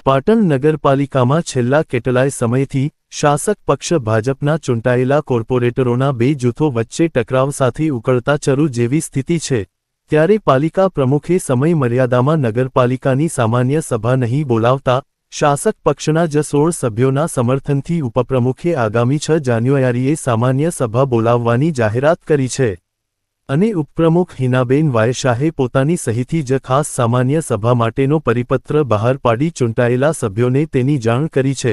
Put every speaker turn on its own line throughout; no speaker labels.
પાટણ નગરપાલિકામાં છેલ્લા કેટલાય સમયથી શાસક પક્ષ ભાજપના ચૂંટાયેલા કોર્પોરેટરોના બે જૂથો વચ્ચે ટકરાવ સાથે ઉકળતા ચરુ જેવી સ્થિતિ છે, ત્યારે પાલિકા પ્રમુખે સમય મર્યાદામાં નગરપાલિકાની સામાન્ય સભા નહીં બોલાવતા શાસક પક્ષના જ 16 સભ્યોના સમર્થનથી ઉપપ્રમુખે આગામી 6 જાન્યુઆરીએ સામાન્ય સભા બોલાવવાની જાહેરાત કરી છે અને ઉપપ્રમુખ હિનાબેન વાયશાહે પોતાની સહીથી જ ખાસ સામાન્ય સભા માટેનો પરિપત્ર બહાર પાડી ચૂંટાયેલા સભ્યોને તેની જાણ કરી છે।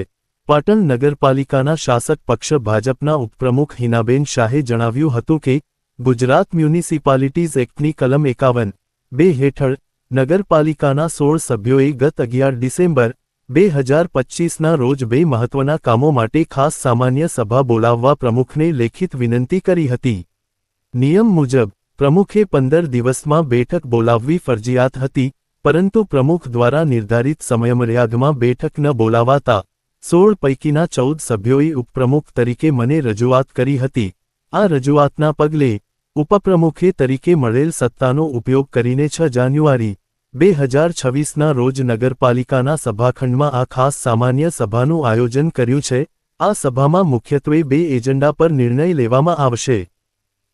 પાટણ નગરપાલિકાના શાસક પક્ષ ભાજપના ઉપપ્રમુખ હિનાબેન શાહે જણાવ્યું હતું કે ગુજરાત મ્યુનિસિપાલિટીઝ એક્ટની કલમ 51(2) હેઠળ નગરપાલિકાના 16 સભ્યોએ ગત 11 ડિસેમ્બર 2025ના રોજ બે મહત્વના કામો માટે ખાસ સામાન્ય સભા બોલાવવા પ્રમુખને લેખિત વિનંતી કરી હતી। નિયમ મુજબ પ્રમુખે 15 દિવસમાં બેઠક બોલાવવી ફરજિયાત હતી, પરંતુ પ્રમુખ દ્વારા નિર્ધારિત સમયમર્યાદામાં બેઠક ન બોલાવાતા 16 પૈકીના 14 સભ્યોએ ઉપપ્રમુખ તરીકે મને રજૂઆત કરી હતી। આ રજૂઆતના પગલે ઉપપ્રમુખે તરીકે મળેલ સત્તાનો ઉપયોગ કરીને 6 જાન્યુઆરી 2026ના રોજ નગરપાલિકાના સભાખંડમાં આ ખાસ સામાન્ય સભાનું આયોજન કર્યું છે। આ સભામાં મુખ્યત્વે બે એજન્ડા પર નિર્ણય લેવામાં આવશે,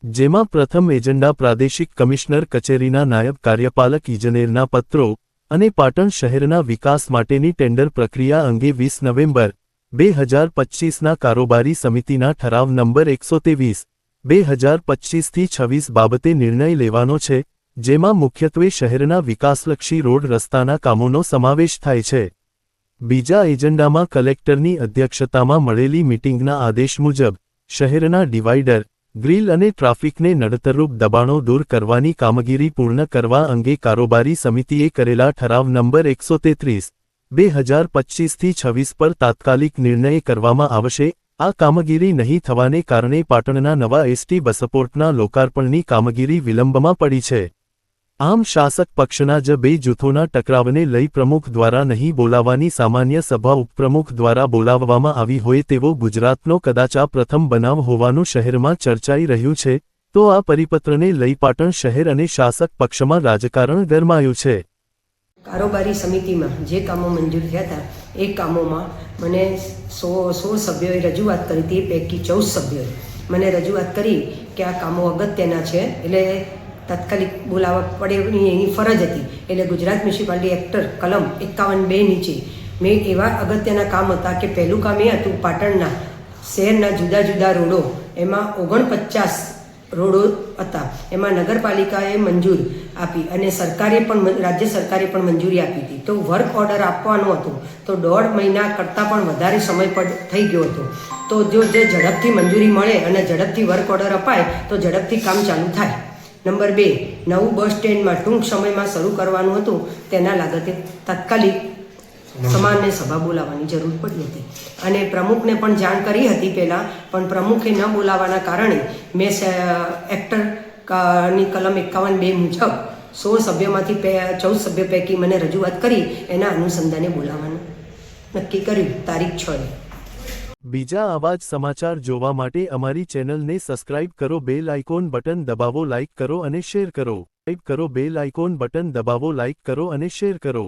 જેમાં પ્રથમ એજન્ડા પ્રાદેશિક કમિશનર કચેરીના નાયબ કાર્યપાલક ઇજનેરના પત્રો અને પાટણ શહેરના વિકાસ માટેની ટેન્ડર પ્રક્રિયા અંગે 20 નવેમ્બર 2025ના કારોબારી સમિતિના ઠરાવ નંબર 123/2025થી 26 બાબતે નિર્ણય લેવાનો છે, જેમાં મુખ્યત્વે શહેરના વિકાસલક્ષી રોડ રસ્તાના કામોનો સમાવેશ થાય છે। બીજા એજન્ડામાં કલેક્ટરની અધ્યક્ષતામાં મળેલી મીટિંગના આદેશ મુજબ શહેરના ડિવાઇડર, ગ્રીલ અને ટ્રાફિકને નડતરરૂપ દબાણો દૂર કરવાની કામગીરી પૂર્ણ કરવા અંગે કારોબારી સમિતિએ કરેલા ઠરાવ નંબર 133/2025થી 26 પર તાત્કાલિક નિર્ણય કરવામાં આવશે। આ કામગીરી નહીં થવાને કારણે પાટણના નવા એસટી બસપોર્ટના લોકાર્પણની કામગીરી વિલંબમાં પડી છે। આમ શાસક પક્ષના જ બે જૂથોના ટકરાવને લઈ પ્રમુખ દ્વારા નહીં બોલાવવાની સામાન્ય સભા ઉપપ્રમુખ દ્વારા બોલાવવામાં આવી હોય તેવો ગુજરાતનો કદાચ આ પ્રથમ બનાવ હોવાનું શહેરમાં ચર્ચાઈ રહ્યું છે। તો આ પરિપત્રને લઈ પાટણ શહેર અને શાસક પક્ષમાં રાજકારણ ગરમાયું છે।
કારોબારી સમિતિમાં જે કામો મંજૂર થયા હતા એ કામોમાં મને 16 સભ્યોએ રજૂઆત કરી હતી। એ પૈકી 14 સભ્યોએ મને રજૂઆત કરી કે આ કામો અગત્યના છે, એટલે તાત્કાલિક બોલાવવા પડે એની ફરજ હતી। એટલે ગુજરાત મ્યુનિસિપાલિટી એક્ટ કલમ 51(2) નીચે મેં એવા અગત્યના કામ હતા કે પહેલું કામ એ હતું, પાટણના શહેરના જુદા જુદા રોડો, એમાં 49 રોડો હતા, એમાં નગરપાલિકાએ મંજૂર આપી અને સરકારે પણ રાજ્ય સરકારે પણ મંજૂરી આપી હતી। તો વર્ક ઓર્ડર આપવાનો હતો, તો 1.5 મહિના કરતાં પણ વધારે સમય થઈ ગયો હતો। તો જો જે ઝડપથી મંજૂરી મળે અને ઝડપથી વર્ક ઓર્ડર અપાય તો ઝડપથી કામ ચાલુ થાય। નંબર 2, નવું બસ સ્ટેન્ડમાં ટૂંક સમયમાં શરૂ કરવાનું હતું, તેના લાગતે તાત્કાલિક સામાન્ય સભા બોલાવવાની જરૂર પડી હતી અને પ્રમુખને પણ જાણ કરી હતી પહેલાં, પણ પ્રમુખે ન બોલાવવાના કારણે મેં એક્ટની કલમ 51(2) મુજબ 16 સભ્યોમાંથી 14 સભ્યો પૈકી મને રજૂઆત કરી, એના અનુસંધાને બોલાવવાનું નક્કી કર્યું તારીખ 6।
બીજા આવા જ સમાચાર જોવા માટે અમારી ચેનલને સબસ્ક્રાઇબ કરો, બેલ આઇકોન બટન દબાવો, લાઇક કરો અને શેર કરો। સબસ્ક્રાઇબ કરો, બેલ આઇકોન બટન દબાવો, લાઇક કરો અને શેર કરો।